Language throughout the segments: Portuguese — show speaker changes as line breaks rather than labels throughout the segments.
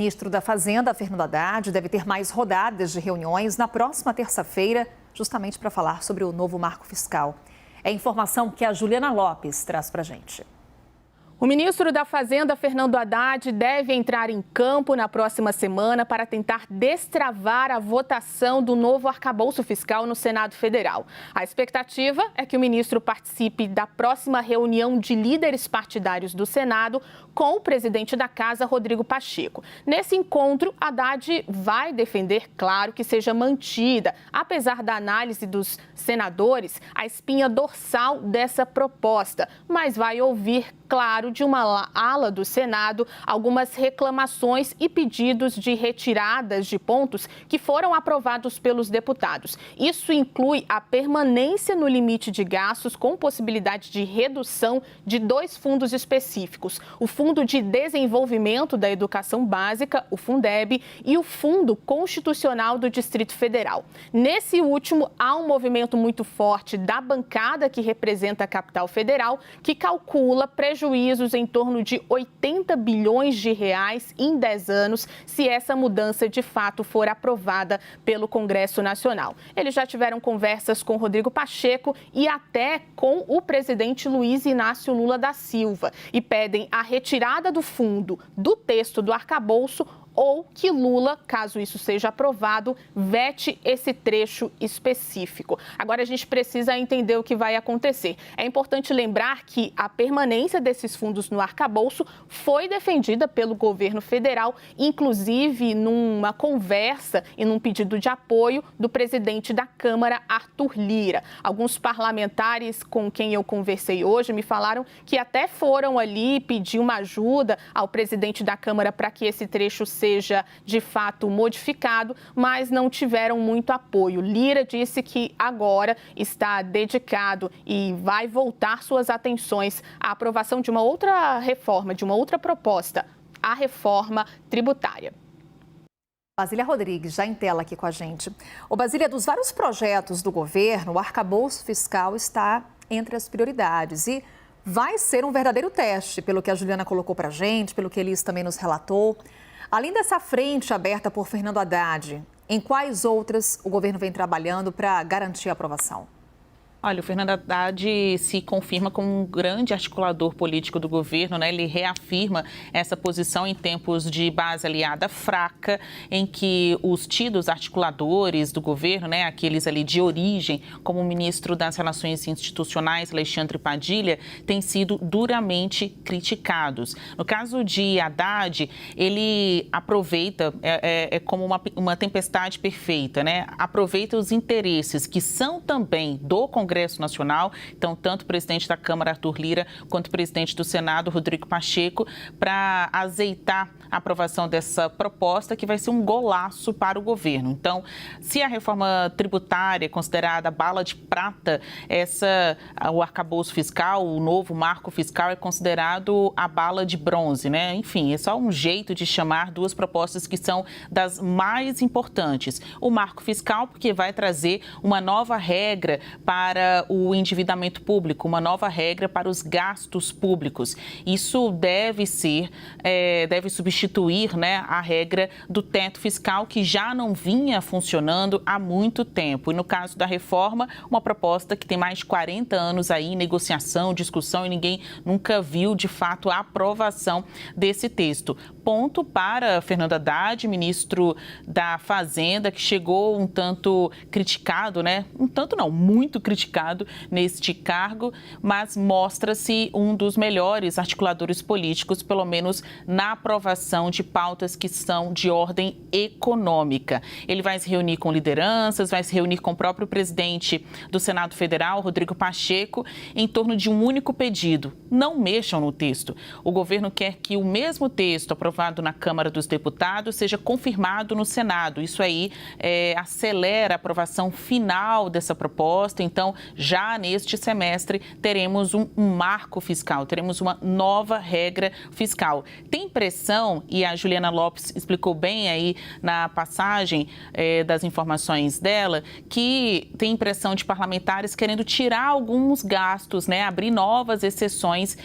O ministro da Fazenda, Fernando Haddad, deve ter mais rodadas de reuniões na próxima terça-feira, justamente para falar sobre o novo marco fiscal. É informação que a Juliana Lopes traz para a gente.
O ministro da Fazenda, Fernando Haddad, deve entrar em campo na próxima semana para tentar destravar a votação do novo arcabouço fiscal no Senado Federal. A expectativa é que o ministro participe da próxima reunião de líderes partidários do Senado com o presidente da Casa, Rodrigo Pacheco. Nesse encontro, Haddad vai defender, claro, que seja mantida, apesar da análise dos senadores, a espinha dorsal dessa proposta, mas vai ouvir, claro, de uma ala do Senado, algumas reclamações e pedidos de retiradas de pontos que foram aprovados pelos deputados. Isso inclui a permanência no limite de gastos com possibilidade de redução de 2 fundos específicos: o Fundo de Desenvolvimento da Educação Básica, o Fundeb, e o Fundo Constitucional do Distrito Federal. Nesse último, há um movimento muito forte da bancada que representa a capital federal, que calcula prejuízos em torno de 80 bilhões de reais em 10 anos, se essa mudança de fato for aprovada pelo Congresso Nacional. Eles já tiveram conversas com Rodrigo Pacheco e até com o presidente Luiz Inácio Lula da Silva e pedem a retirada do fundo do texto do arcabouço ou que Lula, caso isso seja aprovado, vete esse trecho específico. Agora a gente precisa entender o que vai acontecer. É importante lembrar que a permanência desses fundos no arcabouço foi defendida pelo governo federal, inclusive numa conversa e num pedido de apoio do presidente da Câmara, Arthur Lira. Alguns parlamentares com quem eu conversei hoje me falaram que até foram ali pedir uma ajuda ao presidente da Câmara para que esse trecho seja de fato modificado, mas não tiveram muito apoio. Lira disse que agora está dedicado e vai voltar suas atenções à aprovação de uma outra reforma, de uma outra proposta, a reforma tributária.
Basília Rodrigues, já em tela aqui com a gente. Ô Basília, dos vários projetos do governo, o arcabouço fiscal está entre as prioridades e vai ser um verdadeiro teste, pelo que a Juliana colocou para a gente, pelo que Elis também nos relatou. Além dessa frente aberta por Fernando Haddad, em quais outras o governo vem trabalhando para garantir a aprovação?
Olha, o Fernando Haddad se confirma como um grande articulador político do governo, né? Ele reafirma essa posição em tempos de base aliada fraca, em que os tidos articuladores do governo, né, aqueles ali de origem, como o ministro das Relações Institucionais, Alexandre Padilha, têm sido duramente criticados. No caso de Haddad, ele aproveita, como uma tempestade perfeita, né? Aproveita os interesses que são também do Congresso Nacional, então tanto o presidente da Câmara, Arthur Lira, quanto o presidente do Senado, Rodrigo Pacheco, para azeitar a aprovação dessa proposta, que vai ser um golaço para o governo. Então, se a reforma tributária é considerada bala de prata, o arcabouço fiscal, o novo marco fiscal é considerado a bala de bronze, né? Enfim, é só um jeito de chamar duas propostas que são das mais importantes. O marco fiscal, porque vai trazer uma nova regra para o endividamento público, uma nova regra para os gastos públicos. Isso deve substituir, né, a regra do teto fiscal, que já não vinha funcionando há muito tempo. E no caso da reforma, uma proposta que tem mais de 40 anos aí em negociação, discussão, e ninguém nunca viu, de fato, a aprovação desse texto. Ponto para Fernando Haddad, ministro da Fazenda, que chegou um tanto criticado, né? Um tanto não, muito criticado neste cargo, mas mostra-se um dos melhores articuladores políticos, pelo menos na aprovação de pautas que são de ordem econômica. Ele vai se reunir com lideranças, vai se reunir com o próprio presidente do Senado Federal, Rodrigo Pacheco, em torno de um único pedido: não mexam no texto. O governo quer que o mesmo texto aprovado na Câmara dos Deputados seja confirmado no Senado. Isso aí acelera a aprovação final dessa proposta. Então, já neste semestre, teremos um marco fiscal, teremos uma nova regra fiscal. Tem pressão, e a Juliana Lopes explicou bem aí na passagem das informações dela, que tem pressão de parlamentares querendo tirar alguns gastos, né, abrir novas exceções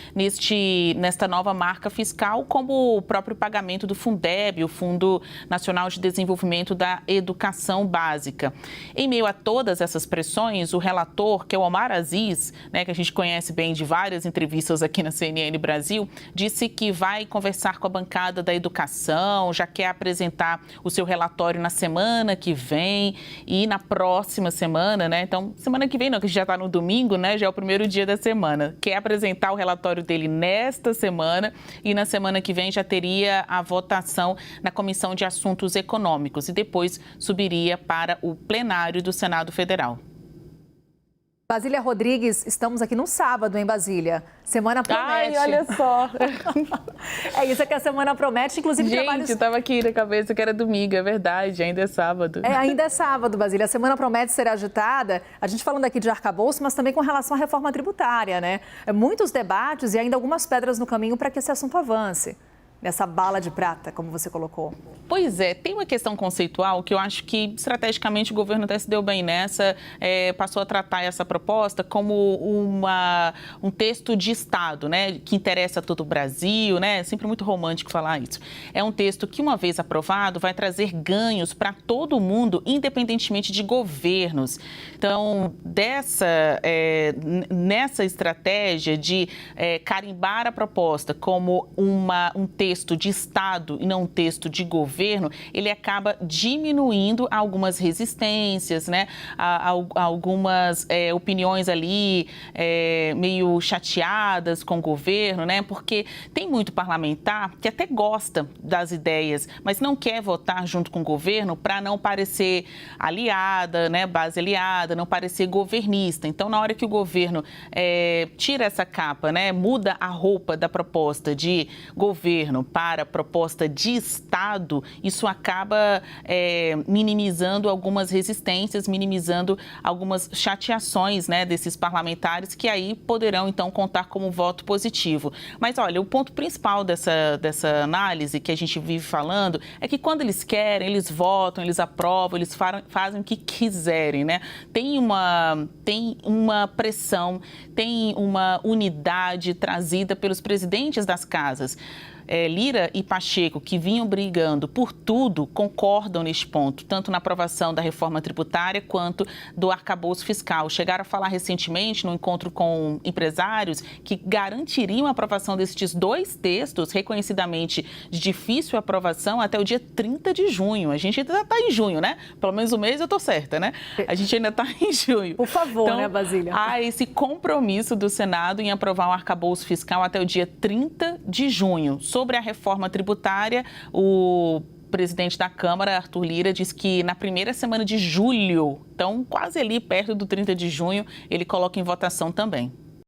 nesta nova marca fiscal, como o próprio pagamento do Fundeb, o Fundo Nacional de Desenvolvimento da Educação Básica. Em meio a todas essas pressões, o relator, que é o Omar Aziz, né, que a gente conhece bem de várias entrevistas aqui na CNN Brasil, disse que vai conversar com a bancada da educação, já quer apresentar o seu relatório na semana que vem e na próxima semana, né? Então, semana que vem não, que já está no domingo, né? Já é o primeiro dia da semana. Quer apresentar o relatório dele nesta semana e na semana que vem já teria a votação na Comissão de Assuntos Econômicos e depois subiria para o plenário do Senado Federal.
Basília Rodrigues, estamos aqui no sábado, em Basília. Semana promete.
Ai, olha só.
É isso que a semana promete, inclusive
Gente,
trabalhos...
estava aqui na cabeça que era domingo, é verdade, ainda é sábado.
Ainda é sábado, Basília. A semana promete ser agitada. A gente falando aqui de arcabouço, mas também com relação à reforma tributária, né? Muitos debates e ainda algumas pedras no caminho para que esse assunto avance. Nessa bala de prata, como você colocou.
Pois é, tem uma questão conceitual que eu acho que estrategicamente o governo até se deu bem nessa, passou a tratar essa proposta como um texto de Estado, né, que interessa a todo o Brasil, né, é sempre muito romântico falar isso. É um texto que, uma vez aprovado, vai trazer ganhos para todo mundo, independentemente de governos. Então, nessa estratégia de carimbar a proposta como um texto de Estado e não um texto de governo, ele acaba diminuindo algumas resistências, né? Algumas opiniões ali meio chateadas com o governo, né? Porque tem muito parlamentar que até gosta das ideias, mas não quer votar junto com o governo para não parecer aliada, né? Base aliada, não parecer governista. Então, na hora que o governo tira essa capa, né? Muda a roupa da proposta de governo para a proposta de Estado, isso acaba minimizando algumas resistências, minimizando algumas chateações, né, desses parlamentares que aí poderão, então, contar como voto positivo. Mas, olha, o ponto principal dessa análise que a gente vive falando é que quando eles querem, eles votam, eles aprovam, eles fazem o que quiserem, né? Tem uma pressão, tem uma unidade trazida pelos presidentes das casas. Lira e Pacheco, que vinham brigando por tudo, concordam neste ponto, tanto na aprovação da reforma tributária quanto do arcabouço fiscal. Chegaram a falar recentemente, no encontro com empresários, que garantiriam a aprovação destes dois textos, reconhecidamente de difícil aprovação, até o dia 30 de junho. A gente ainda está em junho, né? Pelo menos um mês eu estou certa, né? A gente ainda está em junho.
Por favor, então, né, Basília?
Há esse compromisso do Senado em aprovar o arcabouço fiscal até o dia 30 de junho. Sobre a reforma tributária, o presidente da Câmara, Arthur Lira, diz que na primeira semana de julho, então quase ali perto do 30 de junho, ele coloca em votação também.